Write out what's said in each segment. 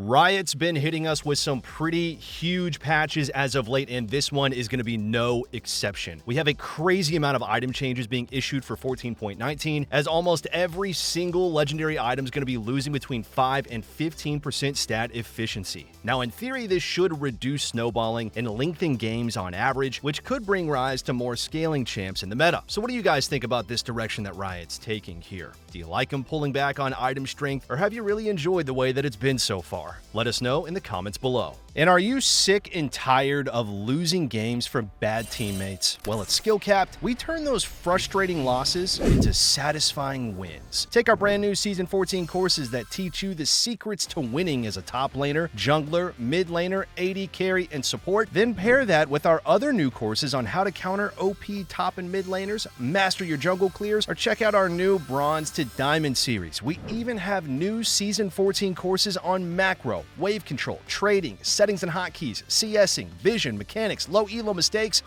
Riot's been hitting us with some pretty huge patches as of late, and this one is going to be no exception. We have a crazy amount of item changes being issued for 14.19, as almost every single legendary item is going to be losing between 5 and 15% stat efficiency. Now, in theory, this should reduce snowballing and lengthen games on average, which could bring rise to more scaling champs in the meta. So what do you guys think about this direction that Riot's taking here? Do you like them pulling back on item strength, or have you really enjoyed the way that it's been so far? Let us know in the comments below. And are you sick and tired of losing games from bad teammates? Well, at Skill Capped, we turn those frustrating losses into satisfying wins. Take our brand new Season 14 courses that teach you the secrets to winning as a top laner, jungler, mid laner, AD carry, and support. Then pair that with our other new courses on how to counter OP top and mid laners, master your jungle clears, or check out our new Bronze to Diamond series. We even have new Season 14 courses on macro, wave control, trading, settings and hotkeys, CSing, vision, mechanics, low elo mistakes.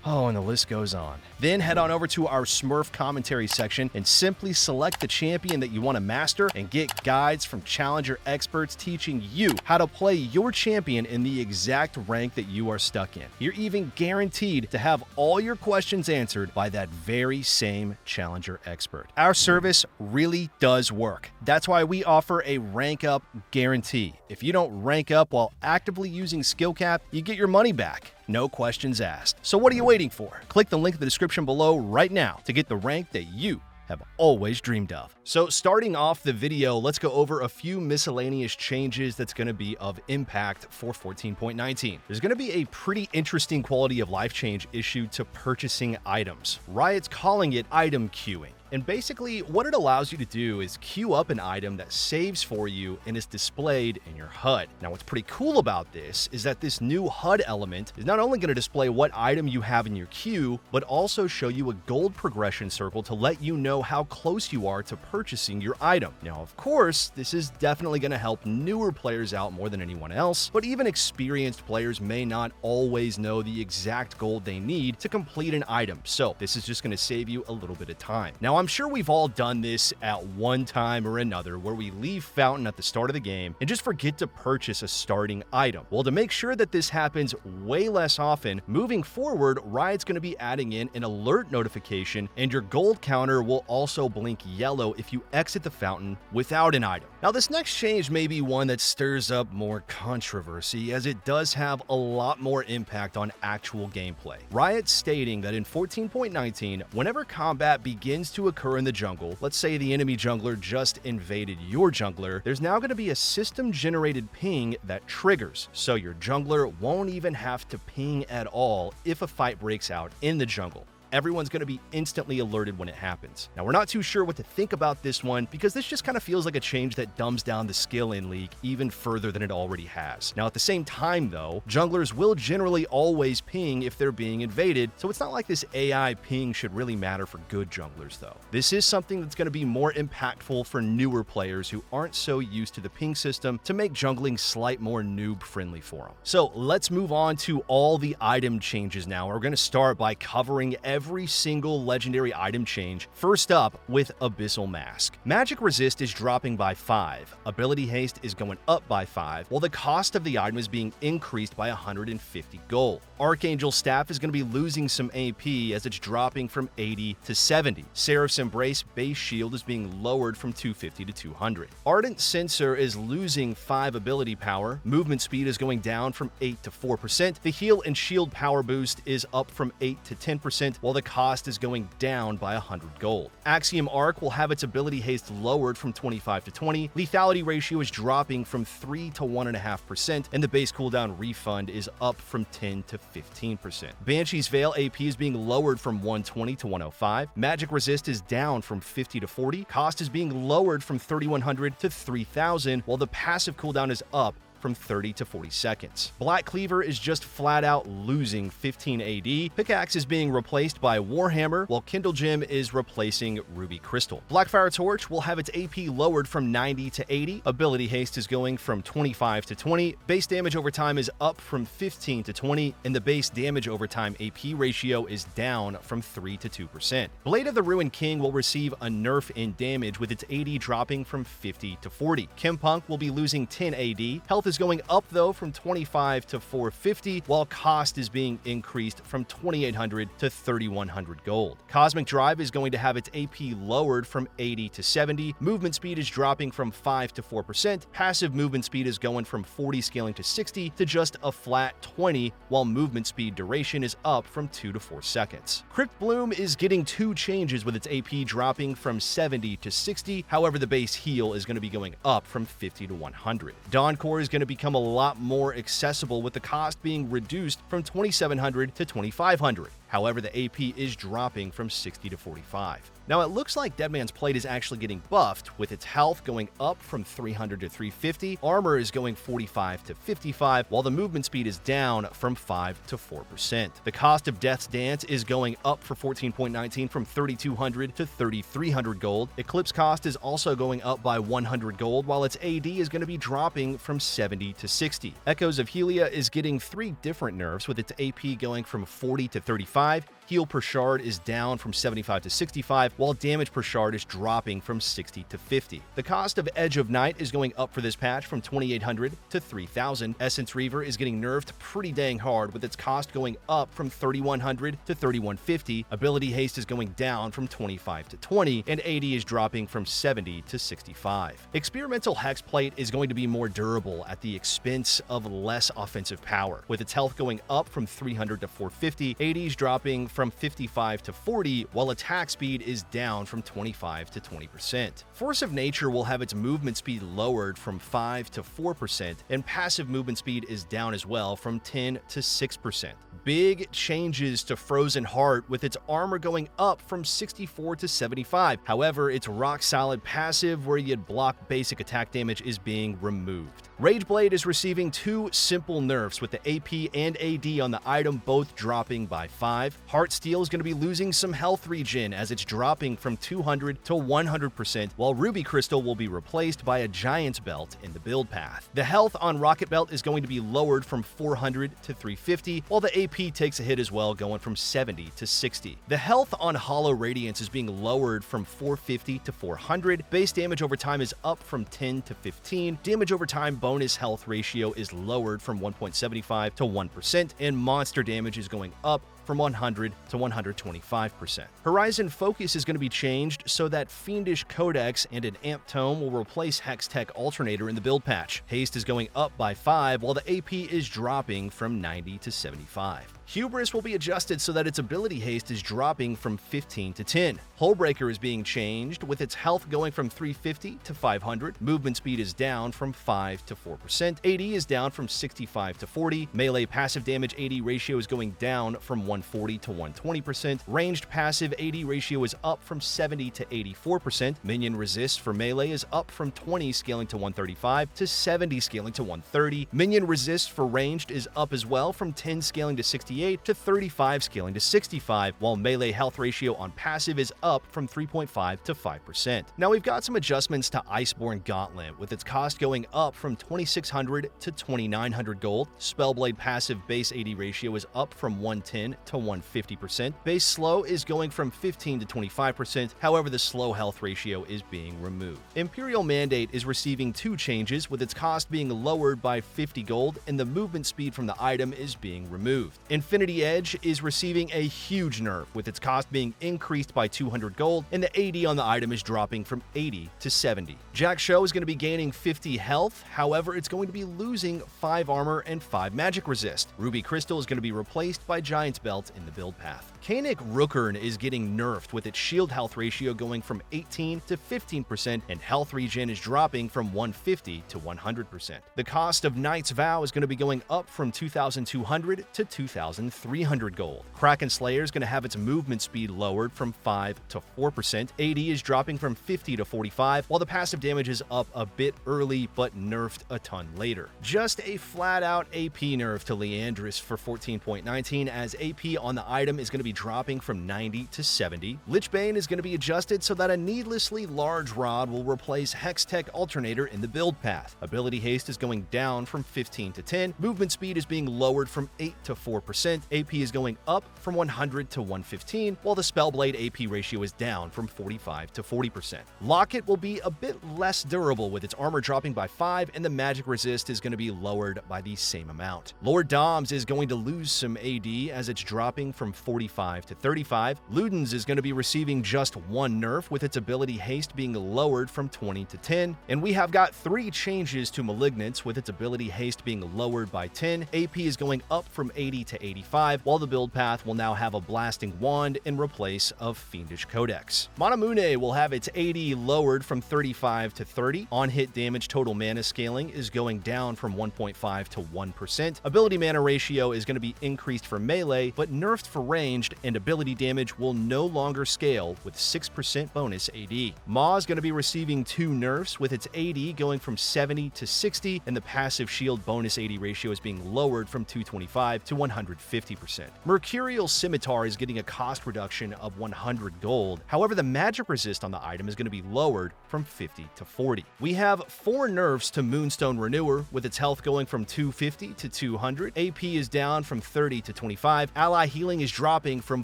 Oh, and the list goes on. Then head on over to our Smurf commentary section and simply select the champion that you want to master and get guides from challenger experts teaching you how to play your champion in the exact rank that you are stuck in. You're even guaranteed to have all your questions answered by that very same challenger expert. Our service really does work. That's why we offer a rank up guarantee. If you don't rank up while actively using Skill Cap, you get your money back. No questions asked. So what are you waiting for? Click the link in the description below right now to get the rank that you have always dreamed of. So starting off the video, let's go over a few miscellaneous changes that's going to be of impact for 14.19. There's going to be a pretty interesting quality of life change issued to purchasing items. Riot's calling it item queuing. And basically, what it allows you to do is queue up an item that saves for you and is displayed in your HUD. Now, what's pretty cool about this is that this new HUD element is not only going to display what item you have in your queue, but also show you a gold progression circle to let you know how close you are to purchasing your item. Now, of course, this is definitely going to help newer players out more than anyone else, but even experienced players may not always know the exact gold they need to complete an item. So this is just going to save you a little bit of time. Now, I'm sure we've all done this at one time or another where we leave Fountain at the start of the game and just forget to purchase a starting item. Well, to make sure that this happens way less often, moving forward, Riot's going to be adding in an alert notification, and your gold counter will also blink yellow if you exit the Fountain without an item. Now, this next change may be one that stirs up more controversy, as it does have a lot more impact on actual gameplay. Riot stating that in 14.19, whenever combat begins to occur in the jungle, let's say the enemy jungler just invaded your jungler, there's now going to be a system-generated ping that triggers, so your jungler won't even have to ping at all if a fight breaks out in the jungle. Everyone's going to be instantly alerted when it happens. Now, we're not too sure what to think about this one because this just kind of feels like a change that dumbs down the skill in League even further than it already has. Now, at the same time, though, junglers will generally always ping if they're being invaded, so it's not like this AI ping should really matter for good junglers, though. This is something that's going to be more impactful for newer players who aren't so used to the ping system to make jungling slight more noob-friendly for them. So let's move on to all the item changes now. We're going to start by covering every single legendary item change. First up with Abyssal Mask. Magic Resist is dropping by 5, Ability Haste is going up by 5, while the cost of the item is being increased by 150 gold. Archangel Staff is going to be losing some AP as it's dropping from 80 to 70. Seraph's Embrace base shield is being lowered from 250 to 200. Ardent Censer is losing 5 ability power. Movement speed is going down from 8 to 4%. The heal and shield power boost is up from 8 to 10%, while the cost is going down by 100 gold. Axiom Arc will have its ability haste lowered from 25 to 20. Lethality ratio is dropping from 3 to 1.5%, and the base cooldown refund is up from 10 to 15%. Banshee's Veil AP is being lowered from 120 to 105. Magic Resist is down from 50 to 40. Cost is being lowered from 3,100 to 3,000, while the passive cooldown is up from 30 to 40 seconds. Black Cleaver is just flat out losing 15 AD. Pickaxe is being replaced by Warhammer, while Kindle Gem is replacing Ruby Crystal. Blackfire Torch will have its AP lowered from 90 to 80. Ability Haste is going from 25 to 20. Base damage over time is up from 15 to 20, and the base damage over time AP ratio is down from 3 to 2%. Blade of the Ruined King will receive a nerf in damage, with its AD dropping from 50 to 40. Kimpunk will be losing 10 AD. Health is going up though from 25 to 450, while cost is being increased from 2,800 to 3,100 gold. Cosmic Drive is going to have its AP lowered from 80 to 70. Movement speed is dropping from 5 to 4%. Passive movement speed is going from 40 scaling to 60 to just a flat 20, while movement speed duration is up from 2 to 4 seconds. Crypt Bloom is getting two changes, with its AP dropping from 70 to 60. However, the base heal is going to be going up from 50 to 100. Dawn Core is going to become a lot more accessible, with the cost being reduced from 2,700 to 2,500. However, the AP is dropping from 60 to 45. Now, it looks like Deadman's Plate is actually getting buffed, with its health going up from 300 to 350, armor is going 45 to 55, while the movement speed is down from 5 to 4%. The cost of Death's Dance is going up for 14.19 from 3,200 to 3,300 gold. Eclipse cost is also going up by 100 gold, while its AD is going to be dropping from 70 to 60. Echoes of Helia is getting 3 different nerfs, with its AP going from 40 to 35. Heal per shard is down from 75 to 65, while damage per shard is dropping from 60 to 50. The cost of Edge of Night is going up for this patch from 2,800 to 3,000. Essence Reaver is getting nerfed pretty dang hard, with its cost going up from 3,100 to 3,150. Ability Haste is going down from 25 to 20, and AD is dropping from 70 to 65. Experimental Hex Plate is going to be more durable at the expense of less offensive power, with its health going up from 300 to 450, ADs dropping from 55 to 40, while attack speed is down from 25 to 20%. Force of Nature will have its movement speed lowered from 5 to 4%, and passive movement speed is down as well from 10 to 6%. Big changes to Frozen Heart, with its armor going up from 64 to 75. However, its rock solid passive, where you'd block basic attack damage, is being removed. Rageblade is receiving 2 simple nerfs, with the AP and AD on the item both dropping by 5. Heartsteel is going to be losing some health regen, as it's dropping from 200 to 100%, while Ruby Crystal will be replaced by a Giant's Belt in the build path. The health on Rocket Belt is going to be lowered from 400 to 350, while the AP takes a hit as well, going from 70 to 60. The health on Hollow Radiance is being lowered from 450 to 400. Base damage over time is up from 10 to 15. Damage over time bonus health ratio is lowered from 1.75 to 1%, and monster damage is going up from 100 to 125%. Horizon Focus is going to be changed so that Fiendish Codex and an Amp Tome will replace Hextech Alternator in the build patch. Haste is going up by 5, while the AP is dropping from 90 to 75. Hubris will be adjusted so that its ability haste is dropping from 15 to 10. Hullbreaker is being changed, with its health going from 350 to 500. Movement speed is down from 5 to 4%. AD is down from 65 to 40. Melee passive damage AD ratio is going down from 140 to 120%. Ranged passive AD ratio is up from 70 to 84%. Minion resist for melee is up from 20 scaling to 135 to 70 scaling to 130. Minion resist for ranged is up as well, from 10 scaling to 68 to 35 scaling to 65, while melee health ratio on passive is up from 3.5 to 5%. Now we've got some adjustments to Iceborne Gauntlet, with its cost going up from 2,600 to 2,900 gold. Spellblade passive base AD ratio is up from 110 to 150%. Base slow is going from 15 to 25%, however the slow health ratio is being removed. Imperial Mandate is receiving 2 changes, with its cost being lowered by 50 gold, and the movement speed from the item is being removed. Infinity Edge is receiving a huge nerf, with its cost being increased by 200 gold, and the AD on the item is dropping from 80 to 70. Jack Show is going to be gaining 50 health, however it's going to be losing 5 armor and 5 magic resist. Ruby Crystal is going to be replaced by Giant's Belt in the build path. Kanik Rookern is getting nerfed, with its shield health ratio going from 18 to 15%, and health regen is dropping from 150 to 100%. The cost of Knight's Vow is going to be going up from 2,200 to 2,000 3,300 gold. Kraken Slayer is going to have its movement speed lowered from 5 to 4%. AD is dropping from 50 to 45, while the passive damage is up a bit early but nerfed a ton later. Just a flat-out AP nerf to Leandris for 14.19, as AP on the item is going to be dropping from 90 to 70. Lichbane is going to be adjusted so that a needlessly large rod will replace Hextech Alternator in the build path. Ability haste is going down from 15 to 10. Movement speed is being lowered from 8 to 4%. AP is going up from 100 to 115, while the Spellblade AP ratio is down from 45 to 40%. Locket will be a bit less durable, with its armor dropping by 5, and the magic resist is going to be lowered by the same amount. Lord Dom's is going to lose some AD as it's dropping from 45 to 35. Luden's is going to be receiving just one nerf, with its ability haste being lowered from 20 to 10. And we have got 3 changes to Malignance, with its ability haste being lowered by 10. AP is going up from 80 to 85, while the build path will now have a blasting wand in replace of Fiendish Codex. Manamune will have its AD lowered from 35 to 30. On-hit damage total mana scaling is going down from 1.5 to 1%. Ability mana ratio is going to be increased for melee, but nerfed for ranged, and ability damage will no longer scale with 6% bonus AD. Ma is going to be receiving 2 nerfs, with its AD going from 70 to 60, and the passive shield bonus AD ratio is being lowered from 225 to 150%. Mercurial Scimitar is getting a cost reduction of 100 gold. However, the magic resist on the item is going to be lowered from 50 to 40. We have 4 nerfs to Moonstone Renewer, with its health going from 250 to 200. AP is down from 30 to 25. Ally healing is dropping from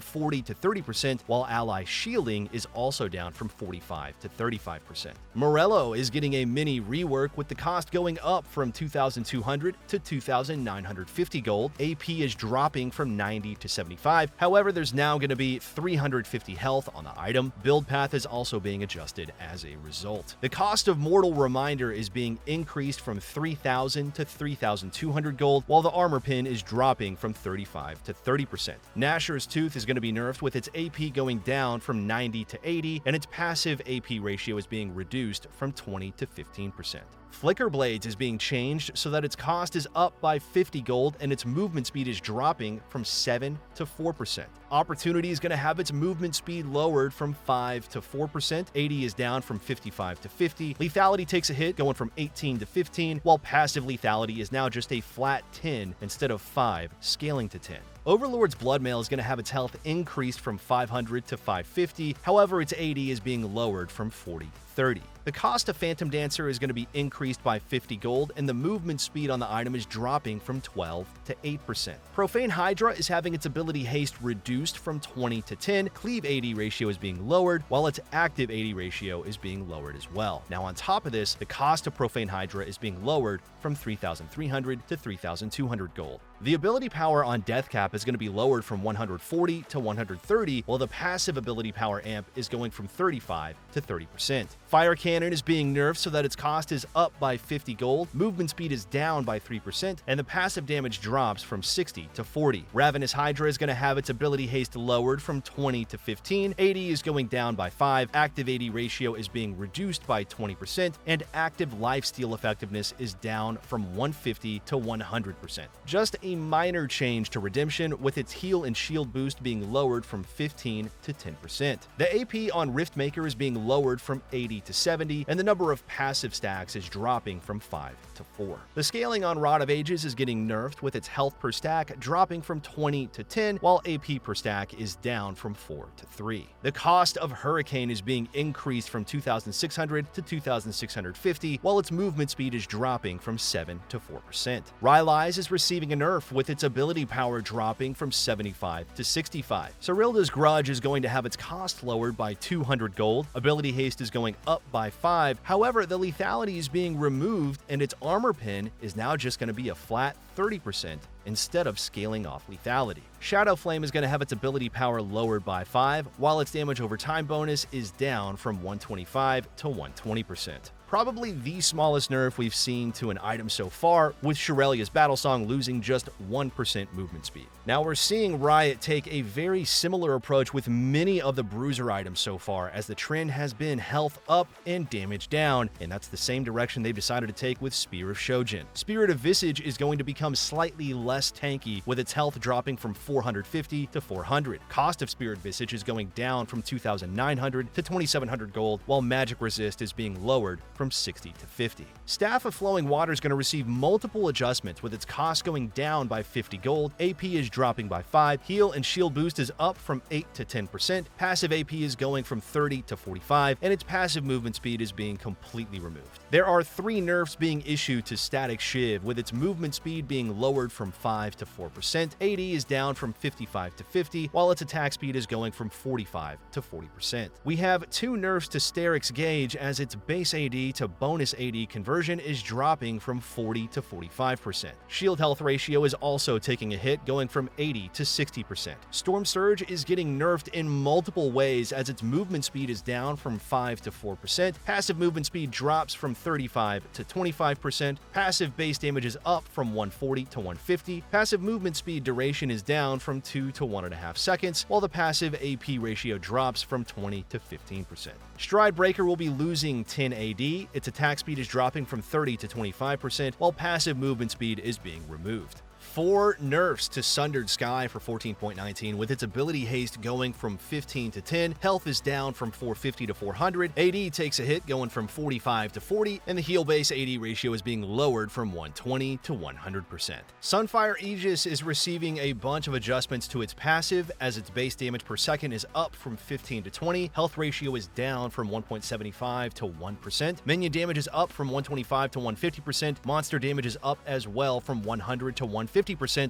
40 to 30%, while ally shielding is also down from 45 to 35%. Morello is getting a mini rework, with the cost going up from 2,200 to 2,950 gold. AP is dropping from 90 to 75. However, there's now going to be 350 health on the item. Build path is also being adjusted as a result. The cost of Mortal Reminder is being increased from 3,000 to 3,200 gold, while the armor pin is dropping from 35 to 30%. Nashor's Tooth is going to be nerfed, with its AP going down from 90 to 80, and its passive AP ratio is being reduced from 20 to 15%. Flicker Blades is being changed so that its cost is up by 50 gold and its movement speed is dropping from 7 to 4%. Opportunity is going to have its movement speed lowered from 5 to 4%. AD is down from 55 to 50. Lethality takes a hit, going from 18 to 15, while passive lethality is now just a flat 10 instead of 5, scaling to 10. Overlord's Bloodmail is going to have its health increased from 500 to 550, however its AD is being lowered from 40 to 30. The cost of Phantom Dancer is going to be increased by 50 gold, and the movement speed on the item is dropping from 12 to 8%. Profane Hydra is having its ability haste reduced from 20 to 10. Cleave AD ratio is being lowered, while its active AD ratio is being lowered as well. Now on top of this, the cost of Profane Hydra is being lowered from 3,300 to 3,200 gold. The ability power on Death Cap is going to be lowered from 140 to 130, while the passive ability power amp is going from 35 to 30%. Fire Cannon is being nerfed so that its cost is up by 50 gold, movement speed is down by 3%, and the passive damage drops from 60 to 40. Ravenous Hydra is going to have its ability haste lowered from 20 to 15, AD is going down by 5, active AD ratio is being reduced by 20%, and active lifesteal effectiveness is down from 150 to 100%. Just a minor change to Redemption, with its heal and shield boost being lowered from 15 to 10%. The AP on Riftmaker is being lowered from 80 to 70, and the number of passive stacks is dropping from 5 to 4. The scaling on Rod of Ages is getting nerfed, with its health per stack dropping from 20 to 10, while AP per stack is down from 4 to 3. The cost of Hurricane is being increased from 2,600 to 2,650, while its movement speed is dropping from 7 to 4%. Rylai's is receiving a nerf, with its ability power dropping from 75 to 65. Cyrilda's Grudge is going to have its cost lowered by 200 gold, ability haste is going up by 5, however the lethality is being removed and its armor pin is now just going to be a flat 30% instead of scaling off lethality. Shadow Flame is going to have its ability power lowered by 5, while its damage over time bonus is down from 125 to 120%. probably the smallest nerf we've seen to an item so far, with Shirelia's Battle Song losing just 1% movement speed. Now we're seeing Riot take a very similar approach with many of the Bruiser items so far, as the trend has been health up and damage down, and that's the same direction they've decided to take with Spear of Shojin. Spirit of Visage is going to become slightly less tanky, with its health dropping from 450 to 400. Cost of Spirit Visage is going down from 2,900 to 2,700 gold, while magic resist is being lowered from 60 to 50. Staff of Flowing Water is going to receive multiple adjustments, with its cost going down by 50 gold, AP is dropping by 5, heal and shield boost is up from 8 to 10%, passive AP is going from 30 to 45, and its passive movement speed is being completely removed. There are 3 nerfs being issued to Static Shiv, with its movement speed being lowered from 5 to 4%, AD is down from 55 to 50, while its attack speed is going from 45 to 40%. We have 2 nerfs to Steric's Gauge, as its base AD to bonus AD conversion is dropping from 40 to 45%. Shield health ratio is also taking a hit, going from 80 to 60%. Storm Surge is getting nerfed in multiple ways, as its movement speed is down from 5 to 4%, passive movement speed drops from 35 to 25%, passive base damage is up from 140 to 150, passive movement speed duration is down from 2 to 1.5 seconds, while the passive AP ratio drops from 20 to 15%. Stride Breaker will be losing 10 AD, its attack speed is dropping from 30 to 25%, while passive movement speed is being removed. 4 nerfs to Sundered Sky for 14.19, with its ability haste going from 15 to 10, health is down from 450 to 400, AD takes a hit going from 45 to 40, and the heal base AD ratio is being lowered from 120 to 100%. Sunfire Aegis is receiving a bunch of adjustments to its passive, as its base damage per second is up from 15 to 20, health ratio is down from 1.75 to 1%, minion damage is up from 125 to 150%, monster damage is up as well from 100 to 150%,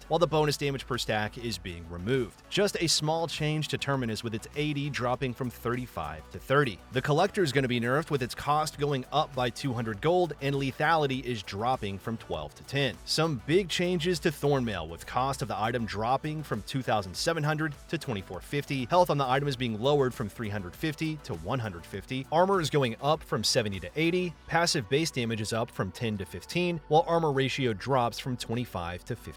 while the bonus damage per stack is being removed. Just a small change to Terminus, with its AD dropping from 35 to 30. The Collector is going to be nerfed, with its cost going up by 200 gold, and lethality is dropping from 12 to 10. Some big changes to Thornmail, with cost of the item dropping from 2,700 to 2,450. Health on the item is being lowered from 350 to 150. Armor is going up from 70 to 80. Passive base damage is up from 10 to 15, while armor ratio drops from 25 to 15%.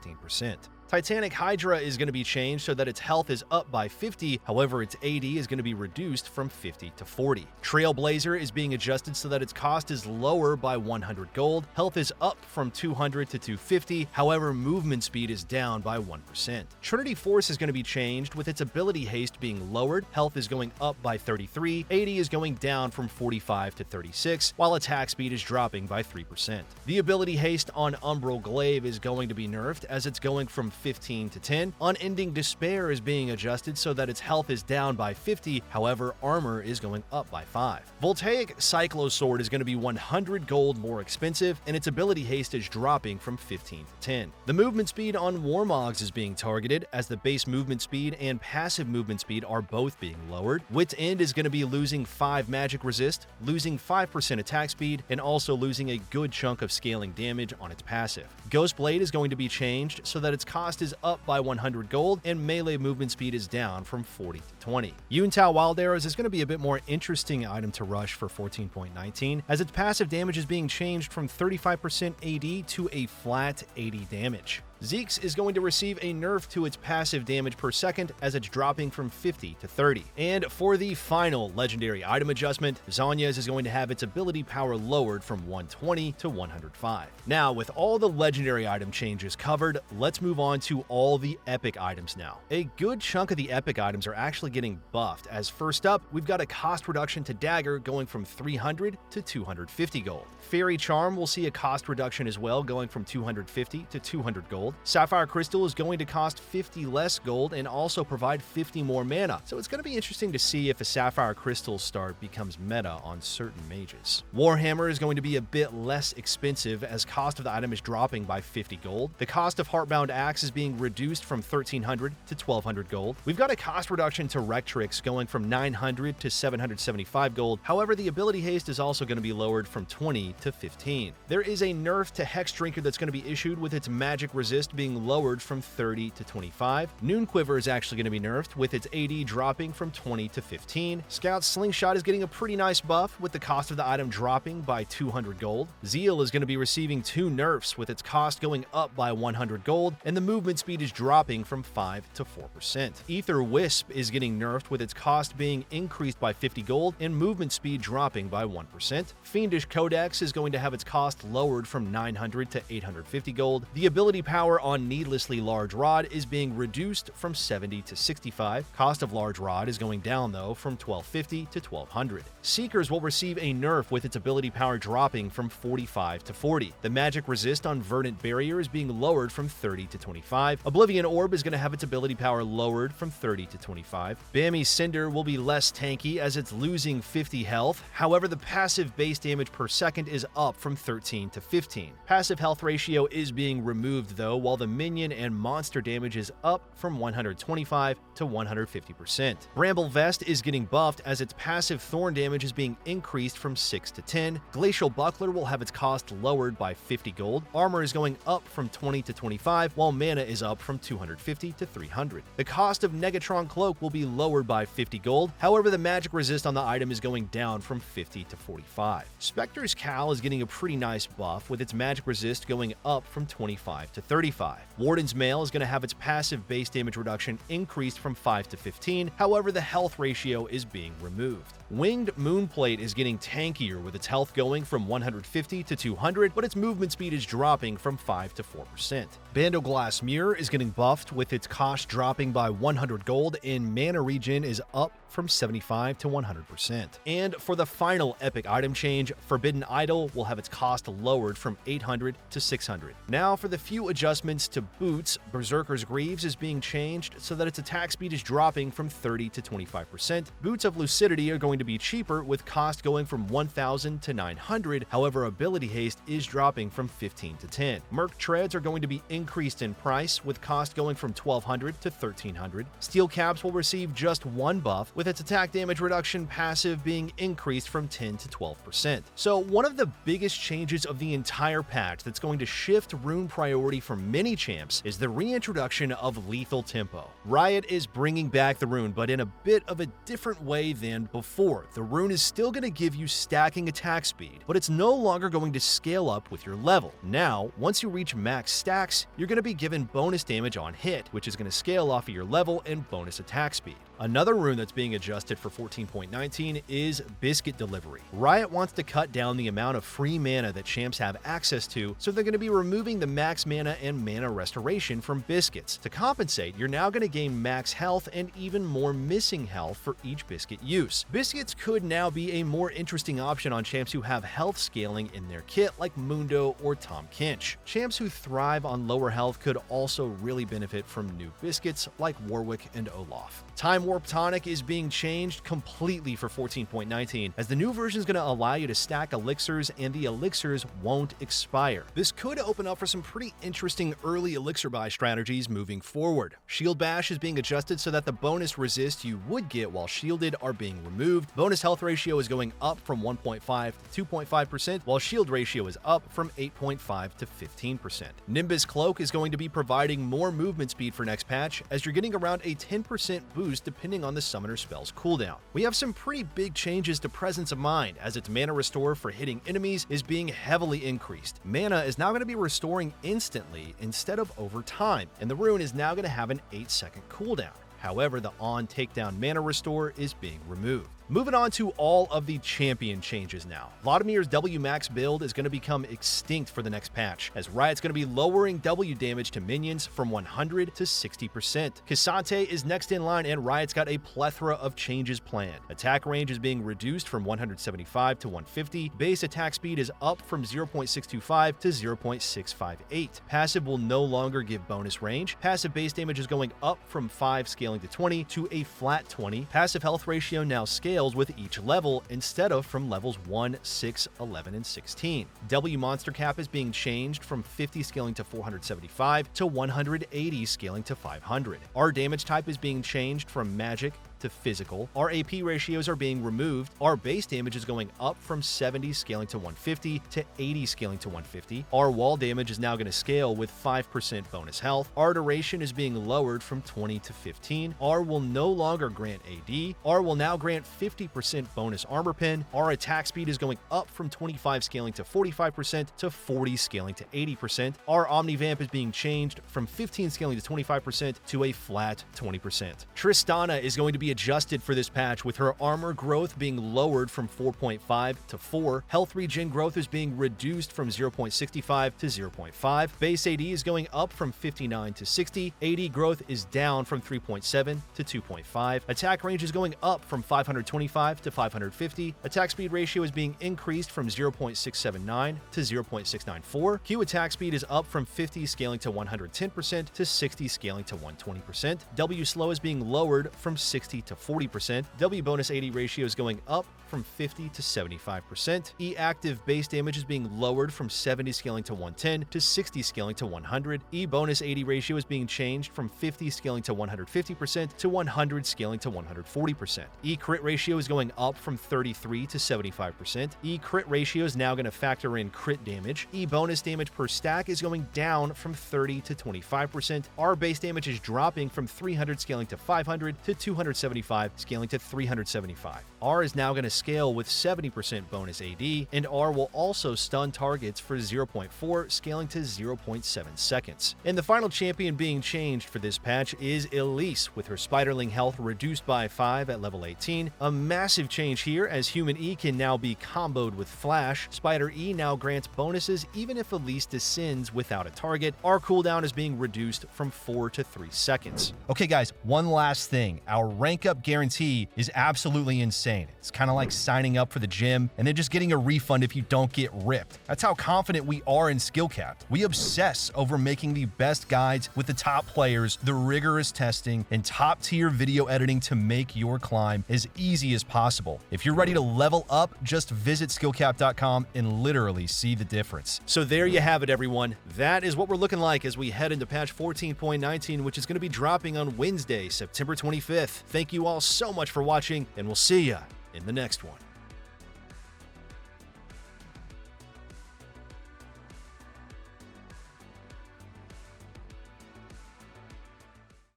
Titanic Hydra is going to be changed so that its health is up by 50, however its AD is going to be reduced from 50 to 40. Trailblazer is being adjusted so that its cost is lower by 100 gold, health is up from 200 to 250, however movement speed is down by 1%. Trinity Force is going to be changed, with its ability haste being lowered, health is going up by 33, AD is going down from 45 to 36, while attack speed is dropping by 3%. The ability haste on Umbral Glaive is going to be nerfed, as it's going from 15 to 10. Unending Despair is being adjusted so that its health is down by 50, however armor is going up by 5. Voltaic Cyclo Sword is going to be 100 gold more expensive, and its ability haste is dropping from 15 to 10. The movement speed on Warmogs is being targeted, as the base movement speed and passive movement speed are both being lowered. Wit's End is going to be losing 5 magic resist, losing 5% attack speed, and also losing a good chunk of scaling damage on its passive. Ghostblade is going to be changed so that its cost is up by 100 gold, and melee movement speed is down from 40 to 20. Yuntao Wild Arrows is going to be a bit more interesting item to rush for 14.19, as its passive damage is being changed from 35% AD to a flat 80 damage. Zeke's is going to receive a nerf to its passive damage per second, as it's dropping from 50 to 30. And for the final legendary item adjustment, Zhonya's is going to have its ability power lowered from 120 to 105. Now, with all the legendary item changes covered, let's move on to all the epic items now. A good chunk of the epic items are actually getting buffed, as first up, we've got a cost reduction to Dagger going from 300 to 250 gold. Fairy Charm will see a cost reduction as well, going from 250 to 200 gold. Sapphire Crystal is going to cost 50 less gold and also provide 50 more mana, so it's going to be interesting to see if a Sapphire Crystal start becomes meta on certain mages. Warhammer is going to be a bit less expensive, as cost of the item is dropping by 50 gold. The cost of Heartbound Axe is being reduced from 1,300 to 1,200 gold. We've got a cost reduction to Rectrix going from 900 to 775 gold, however the ability haste is also going to be lowered from 20 to 15. There is a nerf to Hex Drinker that's going to be issued, with its magic resist resist being lowered from 30 to 25. Noon Quiver is actually going to be nerfed, with its AD dropping from 20 to 15. Scout's Slingshot is getting a pretty nice buff, with the cost of the item dropping by 200 gold. Zeal is going to be receiving 2 nerfs, with its cost going up by 100 gold, and the movement speed is dropping from 5 to 4%. Ether Wisp is getting nerfed, with its cost being increased by 50 gold and movement speed dropping by 1%. Fiendish Codex is going to have its cost lowered from 900 to 850 gold. The ability power on Needlessly Large Rod is being reduced from 70 to 65. Cost of Large Rod is going down though from 1250 to 1200. Seekers will receive a nerf, with its ability power dropping from 45 to 40. The magic resist on Verdant Barrier is being lowered from 30 to 25. Oblivion Orb is going to have its ability power lowered from 30 to 25. Bammy Cinder will be less tanky as it's losing 50 health. However, the passive base damage per second is up from 13 to 15. Passive health ratio is being removed though, while the minion and monster damage is up from 125 to 150%. Bramble Vest is getting buffed as its passive thorn damage is being increased from 6 to 10. Glacial Buckler will have its cost lowered by 50 gold. Armor is going up from 20 to 25, while mana is up from 250 to 300. The cost of Negatron Cloak will be lowered by 50 gold. However, the magic resist on the item is going down from 50 to 45. Spectre's Cowl is getting a pretty nice buff, with its magic resist going up from 25 to 35. Warden's Mail is going to have its passive base damage reduction increased from 5 to 15. However, the health ratio is being removed. Winged Moonplate is getting tankier, with its health going from 150 to 200, but its movement speed is dropping from 5 to 4%. Bandoglass Mirror is getting buffed, with its cost dropping by 100 gold, and mana regen is up from 75 to 100%. And for the final epic item change, Forbidden Idol will have its cost lowered from 800 to 600. Now for the few adjustments to boots, Berserker's Greaves is being changed so that its attack speed is dropping from 30 to 25%. Boots of Lucidity are going to be cheaper, with cost going from 1,000 to 900. However, ability haste is dropping from 15 to 10. Merc Treads are going to be increased in price, with cost going from 1,200 to 1,300. Steel Caps will receive just 1 buff, with its attack damage reduction passive being increased from 10 to 12%. So one of the biggest changes of the entire patch that's going to shift rune priority for many champs is the reintroduction of Lethal Tempo. Riot is bringing back the rune, but in a bit of a different way than before. The rune is still going to give you stacking attack speed, but it's no longer going to scale up with your level. Now, once you reach max stacks, you're going to be given bonus damage on hit, which is going to scale off of your level and bonus attack speed. Another rune that's being adjusted for 14.19 is Biscuit Delivery. Riot wants to cut down the amount of free mana that champs have access to, so they're going to be removing the max mana and mana restoration from biscuits. To compensate, you're now going to gain max health and even more missing health for each biscuit use. Biscuits could now be a more interesting option on champs who have health scaling in their kit, like Mundo or Tom Kinch. Champs who thrive on lower health could also really benefit from new biscuits, like Warwick and Olaf. Time Warp Tonic is being changed completely for 14.19, as the new version is going to allow you to stack elixirs and the elixirs won't expire. This could open up for some pretty interesting early elixir buy strategies moving forward. Shield Bash is being adjusted so that the bonus resist you would get while shielded are being removed. Bonus health ratio is going up from 1.5 to 2.5%, while shield ratio is up from 8.5 to 15%. Nimbus Cloak is going to be providing more movement speed for next patch, as you're getting around a 10% boost depending on the summoner spell's cooldown. We have some pretty big changes to Presence of Mind, as its mana restore for hitting enemies is being heavily increased. Mana is now going to be restoring instantly instead of over time, and the rune is now going to have an 8-second cooldown. However, the on takedown mana restore is being removed. Moving on to all of the champion changes now. Vladimir's W max build is going to become extinct for the next patch, as Riot's going to be lowering W damage to minions from 100 to 60%. Cassante is next in line, and Riot's got a plethora of changes planned. Attack range is being reduced from 175 to 150. Base attack speed is up from 0.625 to 0.658. Passive will no longer give bonus range. Passive base damage is going up from 5 scaling to 20 to a flat 20. Passive health ratio now scales with each level instead of from levels 1, 6, 11, and 16. W monster cap is being changed from 50 scaling to 475 to 180 scaling to 500. R damage type is being changed from magic to to physical. Our AP ratios are being removed. Our base damage is going up from 70 scaling to 150 to 80 scaling to 150. Our wall damage is now going to scale with 5% bonus health. Our duration is being lowered from 20 to 15. R will no longer grant AD. R will now grant 50% bonus armor pen. Our attack speed is going up from 25 scaling to 45% to 40 scaling to 80%. Our Omnivamp is being changed from 15 scaling to 25% to a flat 20%. Tristana is going to be adjusted for this patch, with her armor growth being lowered from 4.5 to 4. Health regen growth is being reduced from 0.65 to 0.5. Base AD is going up from 59 to 60. AD growth is down from 3.7 to 2.5. Attack range is going up from 525 to 550. Attack speed ratio is being increased from 0.679 to 0.694. Q attack speed is up from 50 scaling to 110% to 60 scaling to 120%. W slow is being lowered from 60 to 40%. W bonus AD ratio is going up from 50 to 75%. E active base damage is being lowered from 70 scaling to 110 to 60 scaling to 100. E bonus AD ratio is being changed from 50 scaling to 150% to 100 scaling to 140%. E crit ratio is going up from 33 to 75%. E crit ratio is now going to factor in crit damage. E bonus damage per stack is going down from 30 to 25%. R base damage is dropping from 300 scaling to 500 to 275 scaling to 375. R is now going to scale with 70% bonus AD, and R will also stun targets for 0.4, scaling to 0.7 seconds. And the final champion being changed for this patch is Elise, with her Spiderling health reduced by 5 at level 18. A massive change here, as Human E can now be comboed with Flash. Spider E now grants bonuses even if Elise descends without a target. Our cooldown is being reduced from 4 to 3 seconds. Okay guys, one last thing. Our rank up guarantee is absolutely insane. It's kind of like signing up for the gym and then just getting a refund if you don't get ripped. That's how confident we are in Skill-Capped. We obsess over making the best guides with the top players, the rigorous testing, and top-tier video editing to make your climb as easy as possible. If you're ready to level up, just visit skillcapped.com and literally see the difference. So there you have it, everyone. That is what we're looking like as we head into patch 14.19, which is going to be dropping on Wednesday, September 25th. Thank you all so much for watching, and we'll see ya in the next one.